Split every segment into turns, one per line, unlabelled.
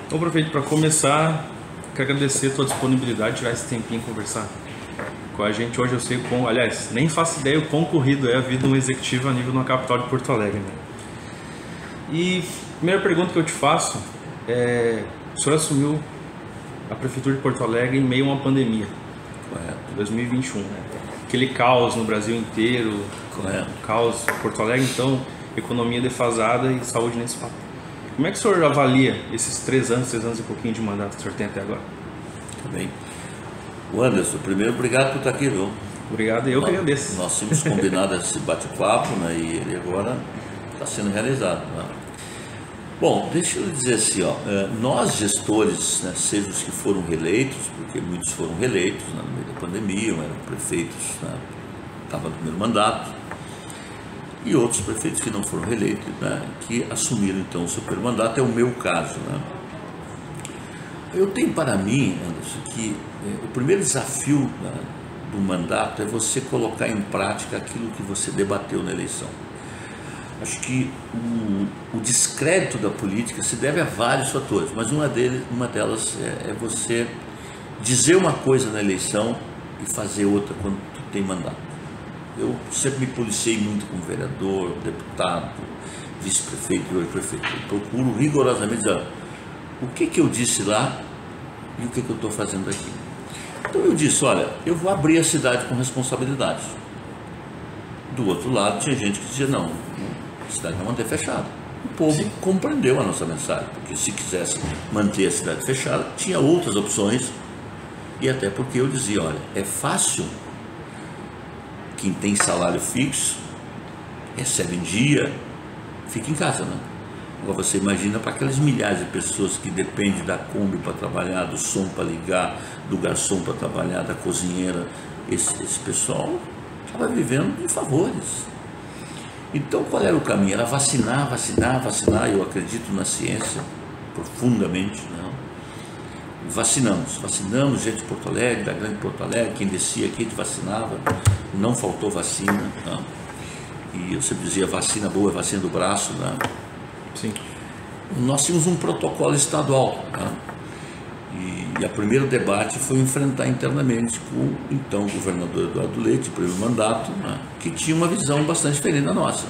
Ô prefeito, para começar, quero agradecer a tua disponibilidade, tirar esse tempinho conversar com a gente. Hoje eu sei quão, aliás, nem faço ideia o quão corrido é a vida de um executivo a nível na capital de Porto Alegre, né? E a primeira pergunta que eu te faço é: o senhor assumiu a prefeitura de Porto Alegre em meio a uma pandemia,
Correto.
2021, né? Aquele caos no Brasil inteiro,
Correto.
caos em Porto Alegre, então, economia defasada e saúde nem se fala. Como é que o senhor avalia esses 3 anos e pouquinho de mandato que o senhor tem até agora?
Tá bem. O Anderson, primeiro, obrigado por estar aqui, viu?
Obrigado, eu que agradeço.
Nós tínhamos combinado esse bate-papo, né? E ele agora está sendo realizado, né? Bom, deixa eu dizer assim, ó, nós gestores, né, seja os que foram reeleitos, porque muitos foram reeleitos, né, no meio da pandemia, eram prefeitos, né, estavam no primeiro mandato, e outros prefeitos que não foram reeleitos, né, que assumiram então o seu primeiro mandato, é o meu caso, né. Eu tenho para mim, Anderson, que o primeiro desafio, né, do mandato é você colocar em prática aquilo que você debateu na eleição. Acho que o descrédito da política se deve a vários fatores, mas uma delas é você dizer uma coisa na eleição e fazer outra quando tu tem mandato. Eu sempre me policiei muito como vereador, deputado, vice-prefeito e hoje prefeito. Eu procuro rigorosamente dizer o que eu disse lá e o que eu estou fazendo aqui. Então eu disse, olha, eu vou abrir a cidade com responsabilidade. Do outro lado tinha gente que dizia, não, a cidade vai manter fechada. O povo compreendeu a nossa mensagem, porque se quisesse manter a cidade fechada, tinha outras opções, e até porque eu dizia, olha, é fácil, quem tem salário fixo, recebe em dia, fica em casa, né? Agora você imagina para aquelas milhares de pessoas que dependem da Kombi para trabalhar, do som para ligar, do garçom para trabalhar, da cozinheira, esse pessoal estava vivendo de favores. Então, qual era o caminho? Era vacinar. Eu acredito na ciência profundamente, né? Vacinamos gente de Porto Alegre, da grande Porto Alegre, quem descia aqui a gente vacinava, não faltou vacina, né? E eu sempre dizia, vacina boa é vacina do braço, né?
Sim.
Nós tínhamos um protocolo estadual, né? E o primeiro debate foi enfrentar internamente com então o governador Eduardo Leite, primeiro mandato, né, que tinha uma visão bastante diferente da nossa.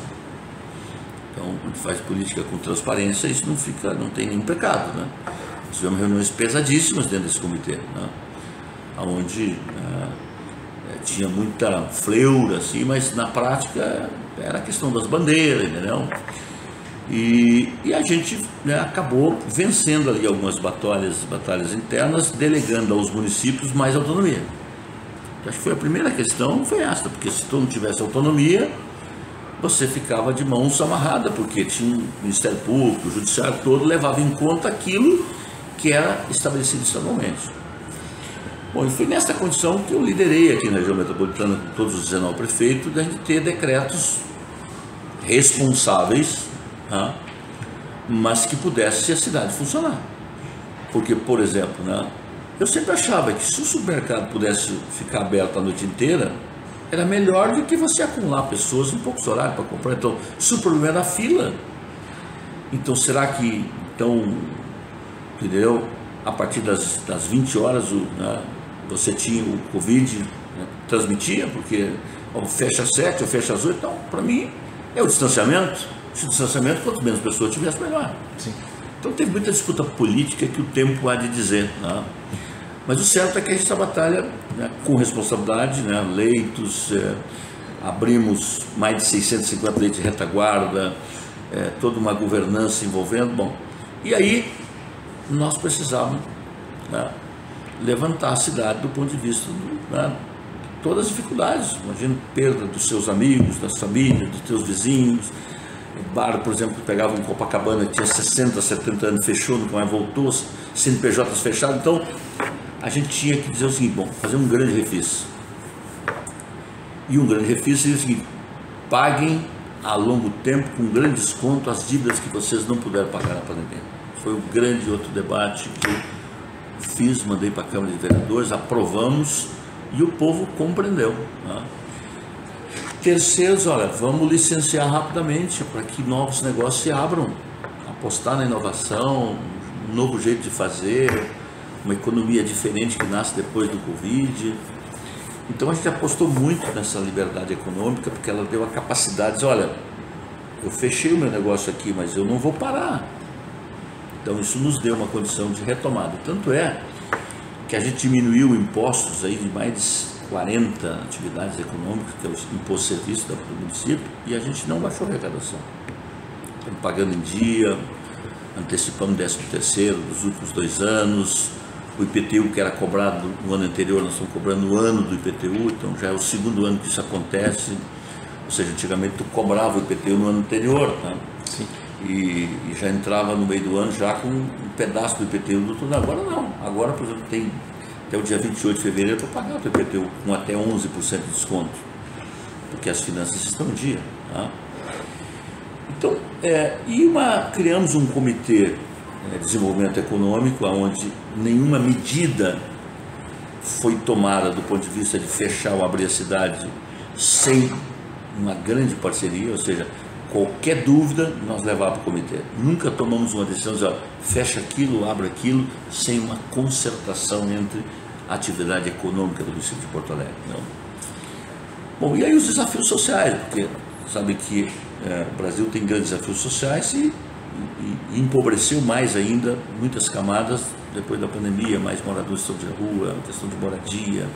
Então, quando faz política com transparência, isso não tem nenhum pecado, né? Tivemos reuniões pesadíssimas dentro desse comitê, né, onde tinha muita fleura, assim, mas na prática era a questão das bandeiras, entendeu? E a gente, né, acabou vencendo ali algumas batalhas internas, delegando aos municípios mais autonomia. Acho que foi a primeira questão, foi essa, porque se tu não tivesse autonomia, você ficava de mãos amarradas, porque tinha o Ministério Público, o Judiciário todo levava em conta aquilo que era estabelecido estadualmente. Bom, e foi nessa condição que eu liderei aqui na região metropolitana, com todos os 19 prefeitos, de a gente ter decretos responsáveis, mas que pudesse a cidade funcionar. Porque, por exemplo, né, eu sempre achava que se o supermercado pudesse ficar aberto a noite inteira, era melhor do que você acumular pessoas em poucos horários para comprar. Então, se o problema era a fila, então será que, entendeu? A partir das 20 horas né, você tinha o Covid, né, transmitia, porque fecha às 7 ou fecha às 8, então, para mim, é o distanciamento. Se o distanciamento, quanto menos pessoas tivesse, melhor.
Sim.
Então teve muita disputa política que o tempo há de dizer, né? Mas o certo é que a gente batalha, né, com responsabilidade, né, leitos, abrimos mais de 650 leitos de retaguarda, toda uma governança envolvendo, bom, e aí nós precisávamos, né, levantar a cidade do ponto de vista de todas as dificuldades. Imagina perda dos seus amigos, das famílias, dos teus vizinhos. O bar, por exemplo, que pegava em Copacabana, que tinha 60, 70 anos, fechou, nunca mais voltou, CNPJs fechados. Então, a gente tinha que dizer o seguinte, bom, fazer um grande refis. E um grande refis seria o seguinte, paguem a longo tempo, com grande desconto, as dívidas que vocês não puderam pagar na pandemia. Foi um grande outro debate que eu fiz, mandei para a Câmara de Vereadores, aprovamos e o povo compreendeu, né? Terceiros, olha, vamos licenciar rapidamente para que novos negócios se abram, apostar na inovação, um novo jeito de fazer, uma economia diferente que nasce depois do Covid. Então a gente apostou muito nessa liberdade econômica, porque ela deu a capacidade de dizer, olha, eu fechei o meu negócio aqui, mas eu não vou parar. Então isso nos deu uma condição de retomada. Tanto é que a gente diminuiu impostos aí de mais de 40 atividades econômicas, que é o imposto de serviço do município, e a gente não baixou a arrecadação. Estamos pagando em dia, antecipamos o 13º dos últimos 2 anos, o IPTU que era cobrado no ano anterior, nós estamos cobrando no ano do IPTU, então já é o 2º ano que isso acontece, ou seja, antigamente tu cobrava o IPTU no ano anterior, tá?
Sim.
E já entrava no meio do ano já com um pedaço do IPTU do tudo. Agora não, agora, por exemplo, tem até o dia 28 de fevereiro para pagar o IPTU com até 11% de desconto, porque as finanças estão em dia, tá? Então, criamos um comitê de desenvolvimento econômico, onde nenhuma medida foi tomada do ponto de vista de fechar ou abrir a cidade sem uma grande parceria, ou seja, qualquer dúvida nós levávamos para o comitê. Nunca tomamos uma decisão de fecha aquilo, abre aquilo, sem uma concertação entre a atividade econômica do município de Porto Alegre. Não? Bom, e aí os desafios sociais, porque sabe que o Brasil tem grandes desafios sociais e empobreceu mais ainda muitas camadas depois da pandemia, mais moradores estão de rua, questão de moradia.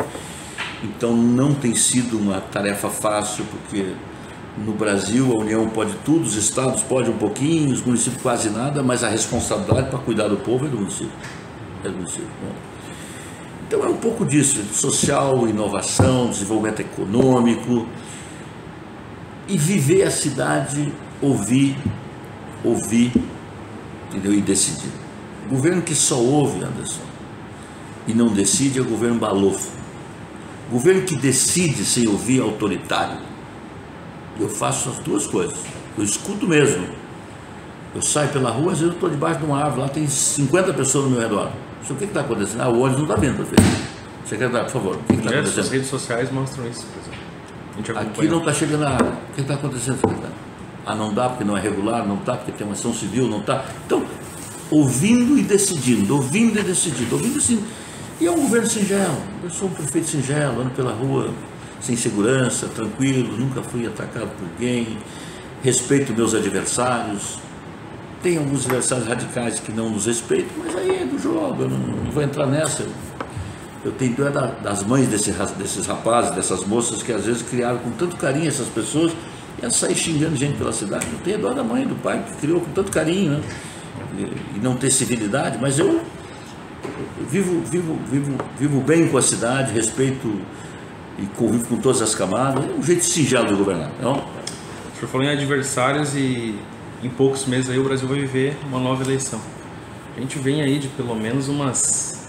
Então não tem sido uma tarefa fácil, porque no Brasil a União pode tudo, os estados podem um pouquinho, os municípios quase nada, mas a responsabilidade para cuidar do povo é do município. Então é um pouco disso, social, inovação, desenvolvimento econômico e viver a cidade, ouvir, entendeu? E decidir. O governo que só ouve, Anderson, e não decide é o governo balofo. O governo que decide sem ouvir é autoritário. Eu faço as duas coisas. Eu escuto mesmo. Eu saio pela rua, às vezes eu estou debaixo de uma árvore, lá tem 50 pessoas no meu redor. O que está acontecendo? O ônibus não está vindo, prefeito. Secretário, por favor, o que está acontecendo?
As redes sociais mostram isso, por exemplo.
Aqui não está chegando a água. O que está acontecendo, secretário? Não dá porque não é regular, não dá porque tem uma ação civil, não está. Então, ouvindo e decidindo, ouvindo e decidindo, ouvindo assim. E é um governo singelo. Eu sou um prefeito singelo, ando pela rua sem segurança, tranquilo, nunca fui atacado por ninguém, respeito meus adversários. Tem alguns adversários radicais que não nos respeitam, mas aí é do jogo, eu não vou entrar nessa. Eu tenho dó das mães desses rapazes, dessas moças que às vezes criaram com tanto carinho essas pessoas e elas saem xingando gente pela cidade. Eu tenho dó da mãe, do pai, que criou com tanto carinho, né? E não ter civilidade, mas eu vivo bem com a cidade, respeito e convivo com todas as camadas. É um jeito singelo de governar, não?
O senhor falou em adversários e em poucos meses aí o Brasil vai viver uma nova eleição. A gente vem aí de pelo menos umas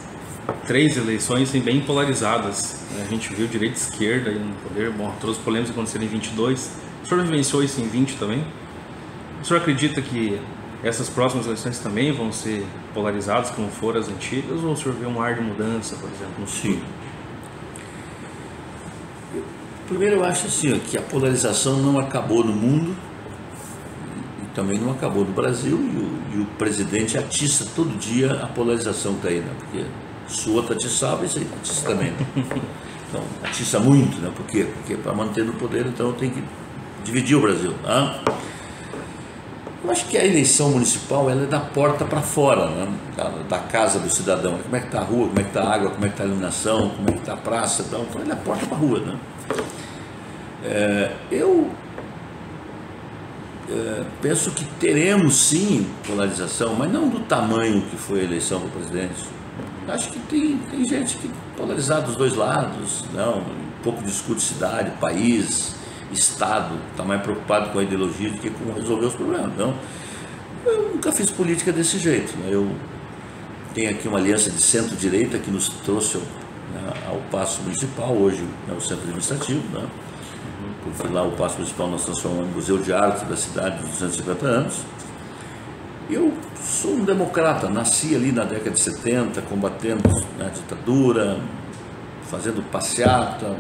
3 eleições bem polarizadas. A gente viu direita e esquerda aí no poder. Bom, todas as polêmicas aconteceram em 22. O senhor vivenciou isso em 20 também? O senhor acredita que essas próximas eleições também vão ser polarizadas como foram as antigas? Ou o senhor vê um ar de mudança, por exemplo?
Sim. Primeiro eu acho assim, que a polarização não acabou no mundo e também não acabou no Brasil, e o presidente atiça todo dia a polarização que está aí, né? Porque se o outro atiçava, isso aí atiça também, né? Então, atiça muito, né? Por quê? Porque para manter no poder, então tem que dividir o Brasil, né? Eu acho que a eleição municipal ela é da porta para fora, né? da casa do cidadão. Como é que está a rua, como é que está a água, como é que está a iluminação, como é que está a praça, então ela é da porta para a rua, né? Eu penso que teremos sim polarização, mas não do tamanho que foi a eleição do presidente. Acho que tem gente que polarizada dos dois lados, não, um pouco discute cidade, país, Estado, está mais preocupado com a ideologia do que com resolver os problemas. Então, eu nunca fiz política desse jeito, né? Eu tenho aqui uma aliança de centro-direita que nos trouxe, né, ao Paço Municipal, hoje é o centro administrativo, né? Porque lá o Paço Municipal nós transformamos em Museu de Arte da cidade dos 250 anos. Eu sou um democrata, nasci ali na década de 70, combatendo, né, a ditadura, fazendo passeata,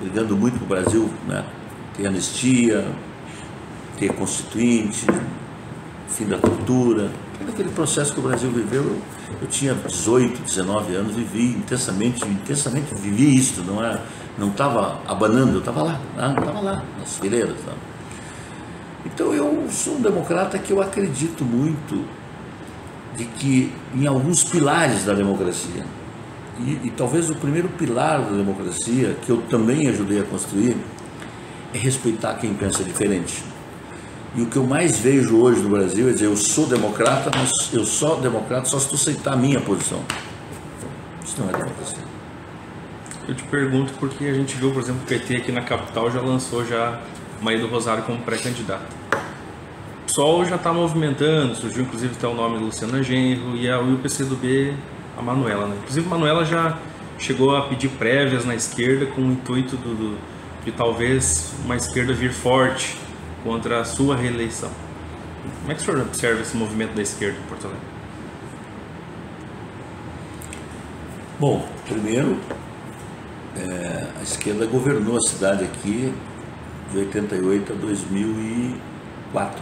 brigando muito para o Brasil, né, ter anistia, ter constituinte, fim da tortura. Naquele processo que o Brasil viveu, eu tinha 18, 19 anos, vivi intensamente vivi isso, não estava abanando, eu estava lá, nas fileiras. Tá? Então eu sou um democrata que eu acredito muito de que em alguns pilares da democracia, e talvez o primeiro pilar da democracia, que eu também ajudei a construir, é respeitar quem pensa diferente. E o que eu mais vejo hoje no Brasil é dizer, eu sou democrata, mas eu sou democrata só se tu aceitar a minha posição. Isso não é democracia.
Eu te pergunto porque a gente viu, por exemplo, o PT aqui na capital já lançou Maria do Rosário como pré-candidata. O PSOL já está movimentando, surgiu inclusive até o nome de Luciana Genro e o PCdoB, a Manuela. Né? Inclusive a Manuela já chegou a pedir prévias na esquerda com o intuito de talvez uma esquerda vir forte contra a sua reeleição. Como é que o senhor observa esse movimento da esquerda em Porto Alegre?
Bom, primeiro, a esquerda governou a cidade aqui de 88 a 2004.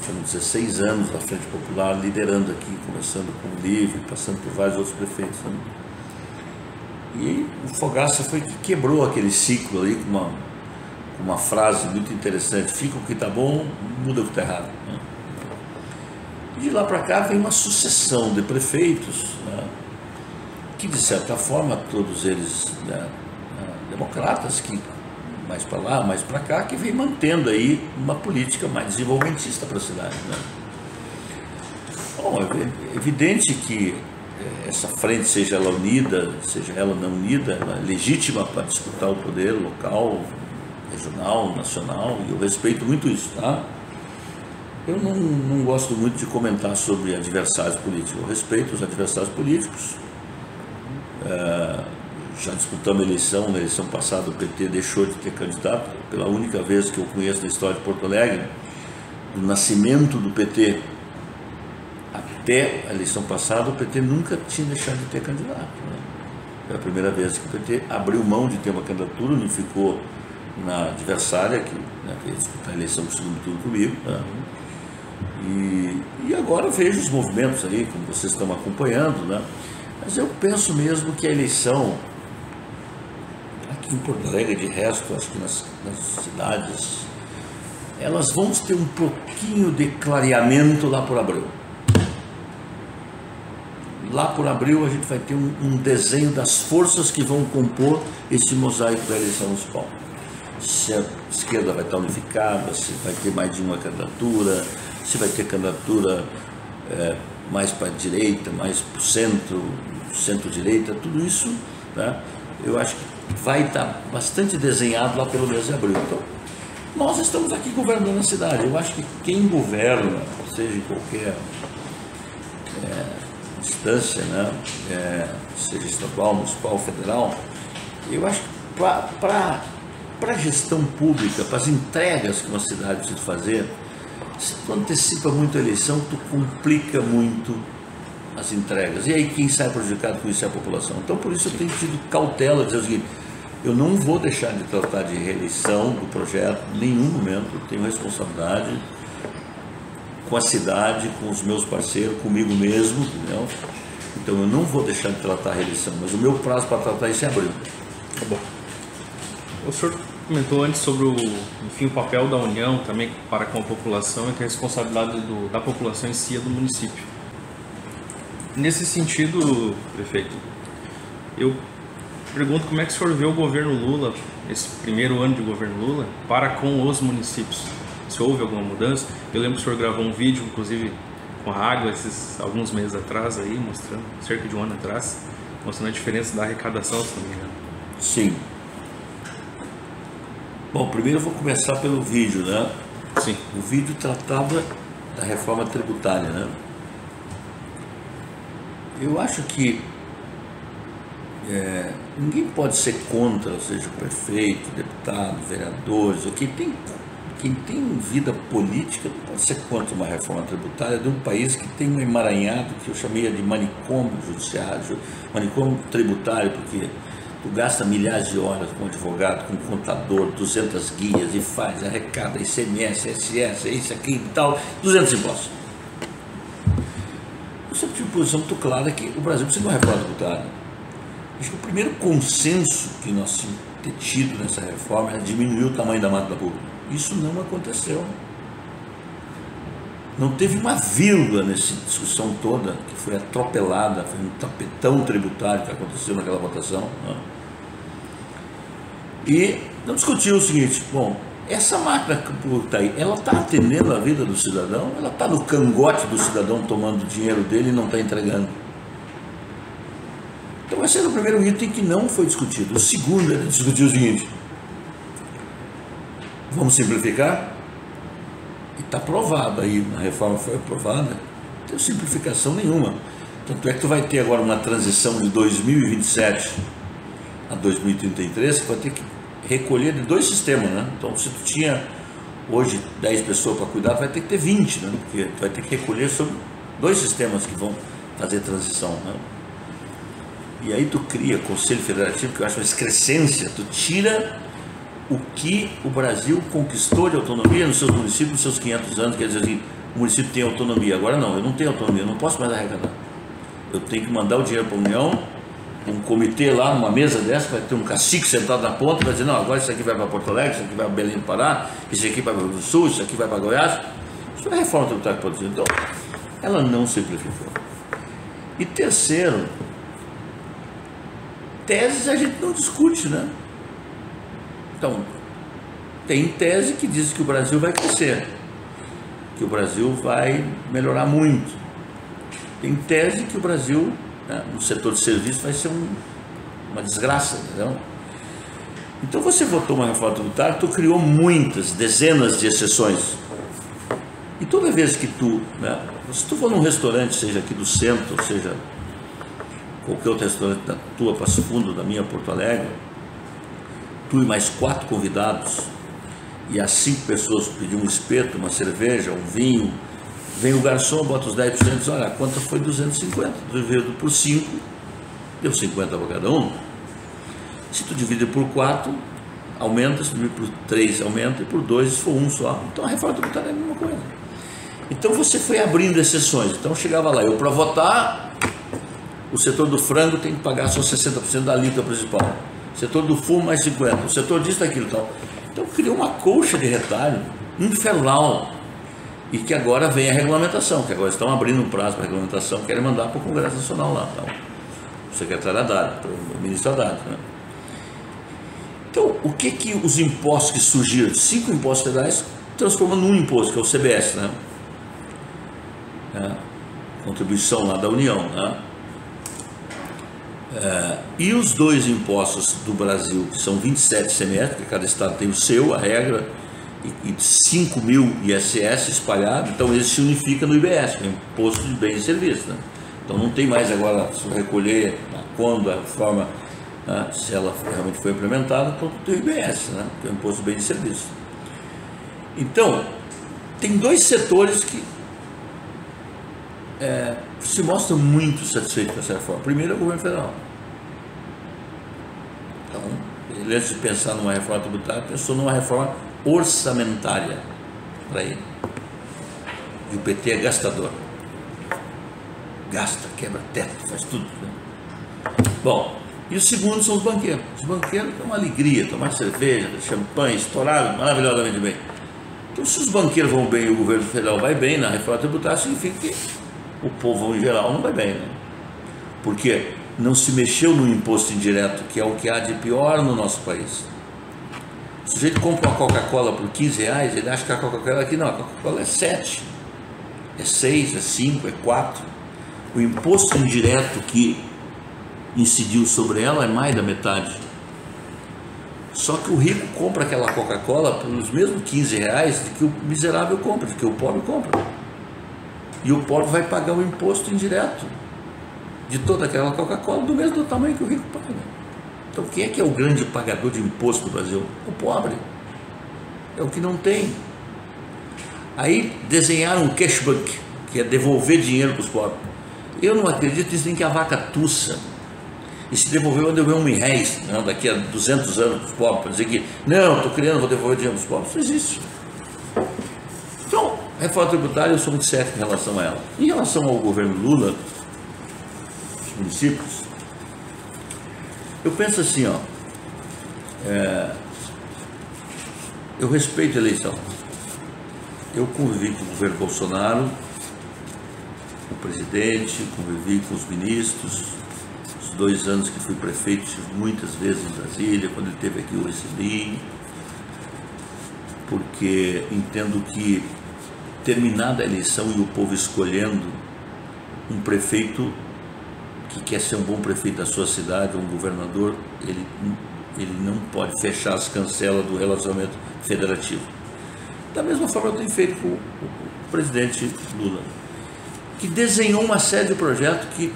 Foram 16 anos da Frente Popular liderando aqui, começando com o Livre, passando por vários outros prefeitos. Né? E o Fogaça foi que quebrou aquele ciclo ali com uma frase muito interessante: fica o que está bom, muda o que está errado. Né? E de lá para cá vem uma sucessão de prefeitos, né? Que de certa forma todos eles, né, democratas, que mais para lá, mais para cá, que vem mantendo aí uma política mais desenvolvimentista para a cidade. Né? Bom, é evidente que essa frente, seja ela unida, seja ela não unida, ela é legítima para disputar o poder local, regional, nacional, e eu respeito muito isso, tá? Eu não gosto muito de comentar sobre adversários políticos, eu respeito os adversários políticos. Já disputamos a eleição, na eleição passada o PT deixou de ter candidato, pela única vez que eu conheço na história de Porto Alegre, do nascimento do PT até a eleição passada, o PT nunca tinha deixado de ter candidato. Né? Foi a primeira vez que o PT abriu mão de ter uma candidatura, unificou na adversária, que ia disputar a eleição para o segundo turno comigo. Né? E agora eu vejo os movimentos aí, como vocês estão acompanhando, né? Mas eu penso mesmo que a eleição, aqui em Porto Alegre, de resto, acho que nas cidades, elas vão ter um pouquinho de clareamento lá por abril. Lá por abril a gente vai ter um desenho das forças que vão compor esse mosaico da eleição municipal. Se a esquerda vai estar unificada, se vai ter mais de uma candidatura, se vai ter candidatura mais para a direita, mais para o centro-direita, tudo isso, né, eu acho que vai estar bastante desenhado lá pelo mês de abril. Então, nós estamos aqui governando a cidade. Eu acho que quem governa, seja em qualquer instância, né, seja estadual, municipal, federal, eu acho que para a gestão pública, para as entregas que uma cidade precisa fazer, se tu antecipa muito a eleição, tu complica muito as entregas. E aí quem sai prejudicado com isso é a população. Então por isso eu tenho tido cautela de dizer o seguinte: eu não vou deixar de tratar de reeleição do projeto em nenhum momento. Eu tenho responsabilidade com a cidade, com os meus parceiros, comigo mesmo, entendeu? Então eu não vou deixar de tratar a reeleição, mas o meu prazo para tratar isso é abril.
Tá bom. O senhor comentou antes sobre o papel da União também para com a população, e que a responsabilidade da população em si é do município. Nesse sentido, prefeito, eu pergunto como é que o senhor vê o governo Lula, esse primeiro ano de governo Lula, para com os municípios. Se houve alguma mudança? Eu lembro que o senhor gravou um vídeo, inclusive com a água, alguns meses atrás, aí, mostrando, cerca de um ano atrás, mostrando a diferença da arrecadação, se não me engano.
Sim. Bom, primeiro eu vou começar pelo vídeo, né?
Sim.
O vídeo tratava da reforma tributária, né? Eu acho que ninguém pode ser contra, ou seja, prefeito, deputado, vereadores, ou quem tem vida política não pode ser contra uma reforma tributária de um país que tem um emaranhado que eu chamei de manicômio judiciário, manicômio tributário, porque tu gasta milhares de horas com advogado, com contador, 200 guias, e faz, arrecada ICMS, SS, isso aqui e tal, 200 impostos. eu sempre tive uma posição muito clara que o Brasil precisa de uma reforma tributária. Acho que o primeiro consenso que nós tínhamos tido nessa reforma era diminuir o tamanho da máquina pública. Isso não aconteceu. Não teve uma vírgula nessa discussão toda, que foi atropelada, foi um tapetão tributário que aconteceu naquela votação. Né? E não discutiu o seguinte: bom, essa máquina que está aí, ela está atendendo a vida do cidadão? Ela está no cangote do cidadão tomando o dinheiro dele e não está entregando? Então esse era o primeiro item que não foi discutido. O segundo era discutir o seguinte: vamos simplificar? E está aprovado aí, a reforma foi aprovada, não tem simplificação nenhuma. Tanto é que tu vai ter agora uma transição de 2027 a 2033, que vai ter que recolher de 2 sistemas, né? Então, se tu tinha hoje 10 pessoas para cuidar, tu vai ter que ter 20, né? Porque tu vai ter que recolher sobre 2 sistemas que vão fazer transição, né? E aí tu cria Conselho Federativo, que eu acho uma excrescência, tu tira o que o Brasil conquistou de autonomia nos seus municípios, nos seus 500 anos. Quer dizer assim, o município tem autonomia. Agora não, eu não tenho autonomia, eu não posso mais arrecadar. Eu tenho que mandar o dinheiro para a União, um comitê lá, numa mesa dessa, vai ter um cacique sentado na ponta e vai dizer: não, agora isso aqui vai para Porto Alegre, isso aqui vai para Belém do Pará, isso aqui vai para o Rio do Sul, isso aqui vai para Goiás. Isso é a reforma tributária que pode dizer. Então, ela não simplificou. E terceiro, teses a gente não discute, né? Então, tem tese que diz que o Brasil vai crescer, que o Brasil vai melhorar muito. Tem tese que o Brasil, né, no setor de serviço, vai ser uma desgraça, entendeu? Então você votou uma reforma tributária, tu criou muitas, dezenas de exceções. E toda vez que tu, né, se tu for num restaurante, seja aqui do centro, seja qualquer outro restaurante da tua Passo Fundo, da minha Porto Alegre, tu e mais 4 convidados, e as 5 pessoas pediam um espeto, uma cerveja, um vinho, vem o garçom, bota os 10% e diz: olha, a conta foi 250, dividido por 5, deu 50 para cada um. Se tu divide por 4, aumenta, se tu divide por 3, aumenta, e por 2, se for 1 só. Então a reforma tributária é a mesma coisa. Então você foi abrindo exceções. Então chegava lá, eu para votar, o setor do frango tem que pagar só 60% da alíquota principal. O setor do fumo mais 50%, o setor disso, daquilo e tal. Então criou uma colcha de retalho infernal. E que agora vem a regulamentação, que agora estão abrindo um prazo para a regulamentação, querem mandar para o Congresso Nacional lá, então, o secretário Haddad, o ministro Haddad, né? Então, o que os impostos que surgiram, 5 impostos federais, transformam num imposto, que é o CBS, né? Contribuição lá da União, né? E os 2 impostos do Brasil, que são 27 ICMS, porque cada estado tem o seu, a regra, e 5 mil ISS espalhados, então eles se unificam no IBS, que é o Imposto de Bens e Serviços, né? Então não tem mais agora, se recolher quando a reforma, né, se ela realmente foi implementada, então tem o IBS, né, que é o Imposto de Bens e Serviços. Então, tem 2 setores que se mostram muito satisfeitos com essa reforma. Primeiro é o governo federal. Então, ele, antes de pensar numa reforma tributária, pensou numa reforma orçamentária para ele. E o PT é gastador. Gasta, quebra teto, faz tudo, né? Bom, e o segundo são os banqueiros. Os banqueiros é uma alegria, tomar cerveja, champanhe, estourado maravilhosamente bem. Então, se os banqueiros vão bem e o governo federal vai bem na reforma tributária, significa que o povo em geral não vai bem, né? Porque não se mexeu no imposto indireto, que é o que há de pior no nosso país. O sujeito compra uma Coca-Cola por R$15, ele acha que a Coca-Cola aqui não, a Coca-Cola é 7, é 6, é 5, é 4. O imposto indireto que incidiu sobre ela é mais da metade. Só que o rico compra aquela Coca-Cola pelos mesmos R$15 que o miserável compra, que o pobre compra. E o pobre vai pagar o imposto indireto de toda aquela Coca-Cola do mesmo tamanho que o rico paga. Então quem é o grande pagador de imposto no Brasil? O pobre. É o que não tem. Aí desenharam um cashback, que é devolver dinheiro para os pobres. Eu não acredito, dizem que a vaca tussa. E se devolver, eu devolver R$1.000, né, daqui a 200 anos para os pobres, para dizer que, não, estou criando, vou devolver dinheiro para os pobres. Isso existe. Então, reforma tributária, eu sou muito cético em relação a ela. Em relação ao governo Lula, os municípios, eu penso assim, ó, eu respeito a eleição. Eu convivi com o governo Bolsonaro, com o presidente, convivi com os ministros. Os 2 anos que fui prefeito, estive muitas vezes em Brasília. Quando ele esteve aqui eu recebi, porque entendo que terminada a eleição e o povo escolhendo um prefeito que quer ser um bom prefeito da sua cidade, um governador, ele não pode fechar as cancelas do relacionamento federativo. Da mesma forma eu tenho feito com o presidente Lula, que desenhou uma série de projetos que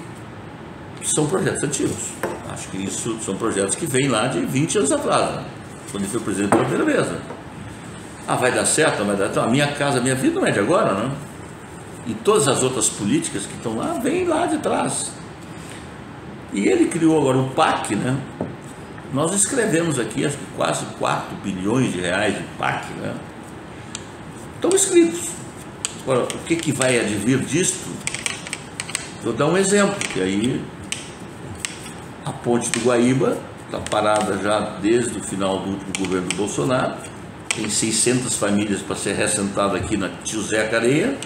são projetos antigos. Acho que isso são projetos que vêm lá de 20 anos atrás, né? Quando ele foi presidente pela primeira vez. Né? Vai dar certo? Não vai dar? Então, a minha casa, a minha vida não é de agora, né? E todas as outras políticas que estão lá, vêm lá de trás. E ele criou agora o PAC, né? Nós escrevemos aqui, acho que quase 4 bilhões de reais de PAC, né? Estão escritos. Agora, o que vai advir disto? Vou dar um exemplo, que aí a ponte do Guaíba está parada já desde o final do último governo do Bolsonaro, tem 600 famílias para ser reassentada aqui na Tio Zé Careia,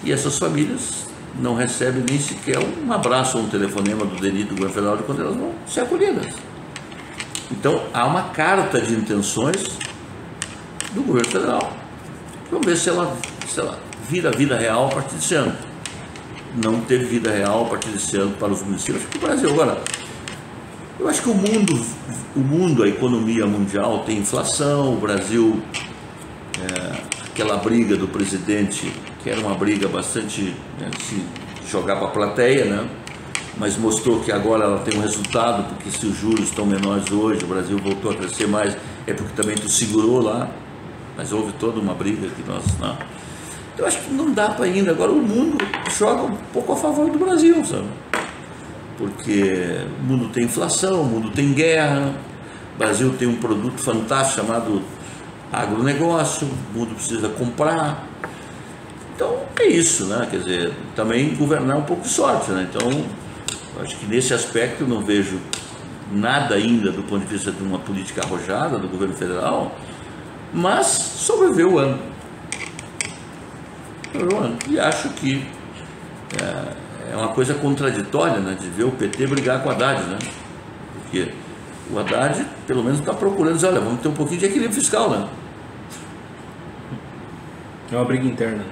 e essas famílias não recebem nem sequer um abraço ou um telefonema do DENIT do governo federal de quando elas vão ser acolhidas. Então, há uma carta de intenções do governo federal. Vamos ver se ela vira vida real a partir desse ano. Não teve vida real a partir desse ano para os municípios. Acho que o Brasil agora, eu acho que o mundo, a economia mundial tem inflação. O Brasil, aquela briga do presidente, que era uma briga bastante, se jogar para a plateia, né? Mas mostrou que agora ela tem um resultado, porque se os juros estão menores hoje, o Brasil voltou a crescer mais, é porque também tu segurou lá. Mas houve toda uma briga que nós... Não. Eu acho que não dá para ainda. Agora o mundo joga um pouco a favor do Brasil, sabe? Porque o mundo tem inflação, o mundo tem guerra, o Brasil tem um produto fantástico chamado agronegócio, o mundo precisa comprar. Então é isso, né? Quer dizer, também governar um pouco de sorte, né? Então, eu acho que nesse aspecto eu não vejo nada ainda do ponto de vista de uma política arrojada do governo federal, mas sobreviveu o ano. E acho que é uma coisa contraditória, né, de ver o PT brigar com o Haddad, né? Porque o Haddad, pelo menos, está procurando dizer, olha, vamos ter um pouquinho de equilíbrio fiscal, né?
É uma briga interna.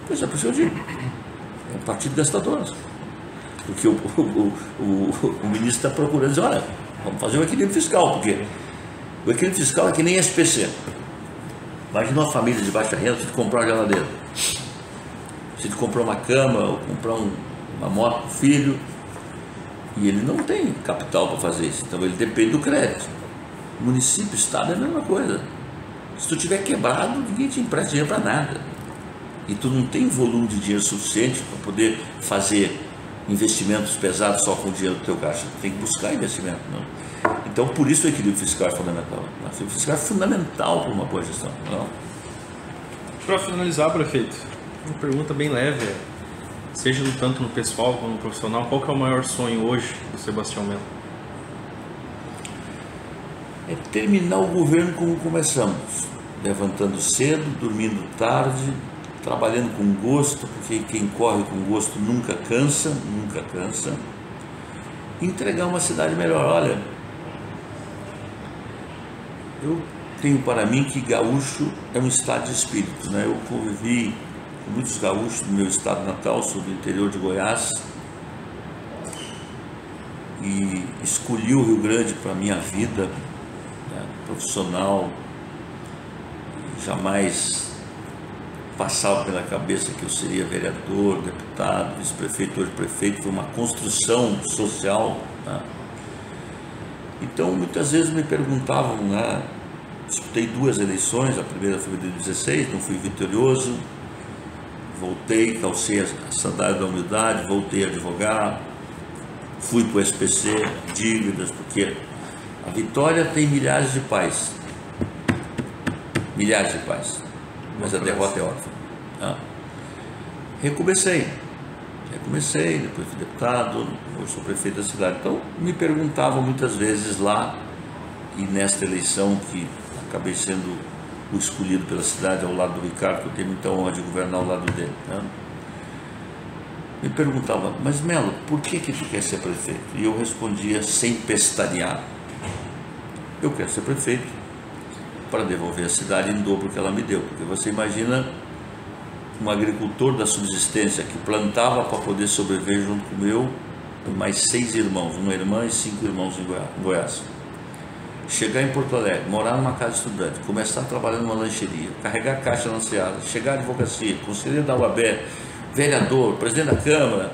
Pois é, por isso eu digo, é um partido gastador. Porque o ministro está procurando dizer, olha, vamos fazer um equilíbrio fiscal, porque o equilíbrio fiscal é que nem SPC. Imagina uma família de baixa renda, se comprar uma geladeira, se comprar uma cama, ou comprar uma moto para o filho, e ele não tem capital para fazer isso, então ele depende do crédito. Município, estado é a mesma coisa. Se tu tiver quebrado, ninguém te empresta dinheiro para nada. E tu não tem volume de dinheiro suficiente para poder fazer investimentos pesados só com o dinheiro do teu caixa. Tu tem que buscar investimento, não? Então, por isso o equilíbrio fiscal é fundamental. O equilíbrio fiscal é fundamental para uma boa gestão.
Para finalizar, prefeito, uma pergunta bem leve, seja tanto no pessoal como no profissional, qual que é o maior sonho hoje do Sebastião Melo?
É terminar o governo como começamos, levantando cedo, dormindo tarde, trabalhando com gosto, porque quem corre com gosto nunca cansa, entregar uma cidade melhor. Olha, eu tenho para mim que gaúcho é um estado de espírito, né? Eu convivi com muitos gaúchos do meu estado natal, sou do interior de Goiás, e escolhi o Rio Grande para a minha vida, né, profissional. Jamais passava pela cabeça que eu seria vereador, deputado, vice-prefeito, hoje prefeito. Foi uma construção social, né? Então muitas vezes me perguntavam, né? Disputei 2 eleições, a primeira foi em 2016, não fui vitorioso, voltei, calcei a sandália da humildade, voltei a advogar, fui para o SPC, dívidas, porque a vitória tem milhares de pais, milhares de pais, mas a derrota é órfã. Recomecei, depois fui deputado, hoje sou prefeito da cidade. Então me perguntavam muitas vezes lá, e nesta eleição que acabei sendo o escolhido pela cidade ao lado do Ricardo, que eu tenho muita honra de governar ao lado dele, me perguntavam, mas Melo, por que tu quer ser prefeito? E eu respondia sem pestanear, eu quero ser prefeito para devolver a cidade em dobro que ela me deu. Porque você imagina um agricultor da subsistência que plantava para poder sobreviver junto com o meu, mais 6 irmãos, uma irmã e 5 irmãos em Goiás. Chegar em Porto Alegre, morar numa casa estudante, começar a trabalhar numa lancheria, carregar caixa na Seara, chegar à advocacia, conselheiro da UAB, vereador, presidente da Câmara,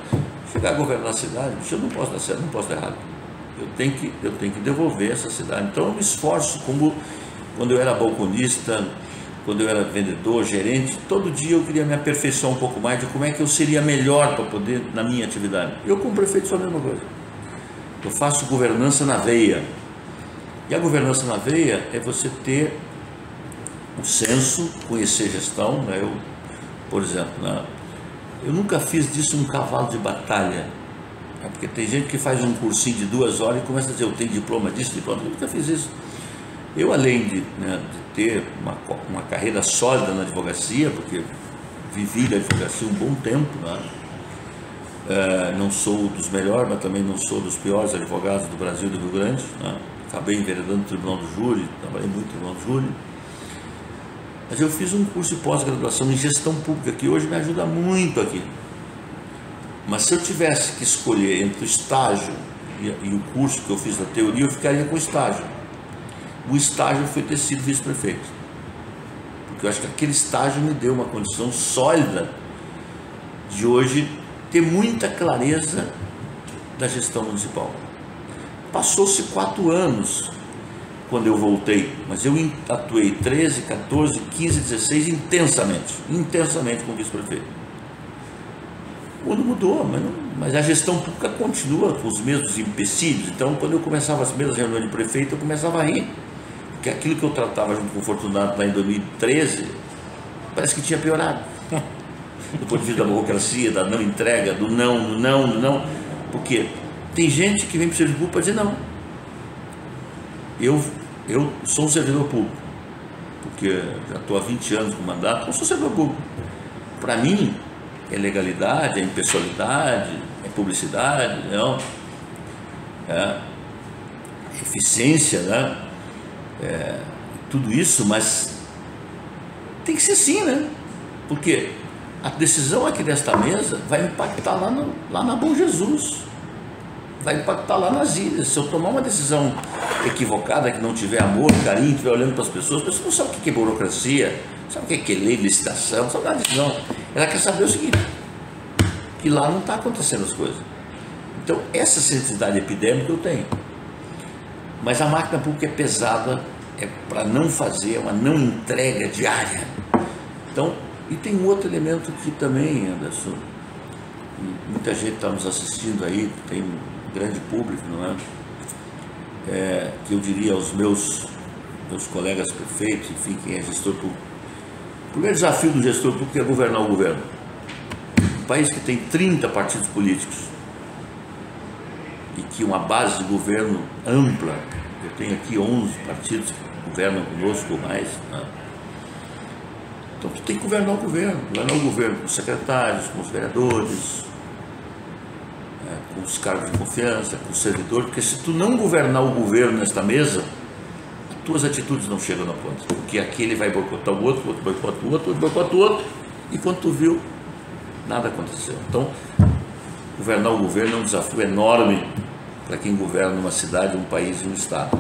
chegar a governar a cidade, eu não posso dar certo, não posso dar errado. Eu tenho que devolver essa cidade. Então eu me esforço, como quando eu era balconista, quando eu era vendedor, gerente, todo dia eu queria me aperfeiçoar um pouco mais de como é que eu seria melhor para poder, na minha atividade. Eu como prefeito sou a mesma coisa. Eu faço governança na veia. E a governança na veia é você ter o senso, conhecer gestão, né? Eu, por exemplo, eu nunca fiz disso um cavalo de batalha, porque tem gente que faz um cursinho de 2 horas e começa a dizer, eu tenho diploma disso, diploma, eu nunca fiz isso. Eu, além de ter uma carreira sólida na advocacia, porque vivi na advocacia um bom tempo, não sou dos melhores, mas também não sou dos piores advogados do Brasil e do Rio Grande, acabei enveredando no Tribunal do Júri, trabalhei muito no Tribunal do Júri, mas eu fiz um curso de pós-graduação em gestão pública, que hoje me ajuda muito aqui. Mas se eu tivesse que escolher entre o estágio e o curso que eu fiz da teoria, eu ficaria com o estágio. O estágio foi ter sido vice-prefeito, porque eu acho que aquele estágio me deu uma condição sólida de hoje ter muita clareza da gestão municipal. Passou-se 4 anos quando eu voltei, mas eu atuei 13, 14, 15, 16 intensamente como vice-prefeito. O mundo mudou, mas a gestão pública continua com os mesmos empecilhos. Então, quando eu começava as primeiras reuniões de prefeito, eu começava a rir, porque aquilo que eu tratava junto com o Fortunato lá em 2013, parece que tinha piorado. Do ponto de vista da burocracia, da não entrega, do não, porque tem gente que vem para o serviço público para dizer não. Eu sou um servidor público, porque já estou há 20 anos com mandato, não sou servidor público. Para mim, é legalidade, é impessoalidade, é publicidade, é eficiência, tudo isso, mas tem que ser assim, porque a decisão aqui desta mesa vai impactar lá na Bom Jesus, vai impactar lá nas ilhas. Se eu tomar uma decisão equivocada, que não tiver amor, carinho, estiver olhando para as pessoas não sabem o que é burocracia, sabe o que é lei de licitação, não sabe nada disso não. Ela quer saber o seguinte, que lá não está acontecendo as coisas. Então essa sensibilidade epidêmica eu tenho, mas a máquina pública é pesada, é para não fazer uma não entrega diária. Então, e tem um outro elemento que também, Anderson, muita gente está nos assistindo aí, tem um grande público, que eu diria aos meus colegas prefeitos, enfim, quem é gestor público. O primeiro desafio do gestor público é governar o governo. Um país que tem 30 partidos políticos e que uma base de governo ampla, eu tenho aqui 11 partidos que governam conosco ou mais, Então tu tem que governar o governo com os secretários, com os vereadores, com os cargos de confiança, com os servidores, porque se tu não governar o governo nesta mesa, as tuas atitudes não chegam na ponta, porque aquele vai boicotar o outro boicota o outro boicota o outro, e quando tu viu, nada aconteceu. Então, governar o governo é um desafio enorme para quem governa uma cidade, um país e um estado.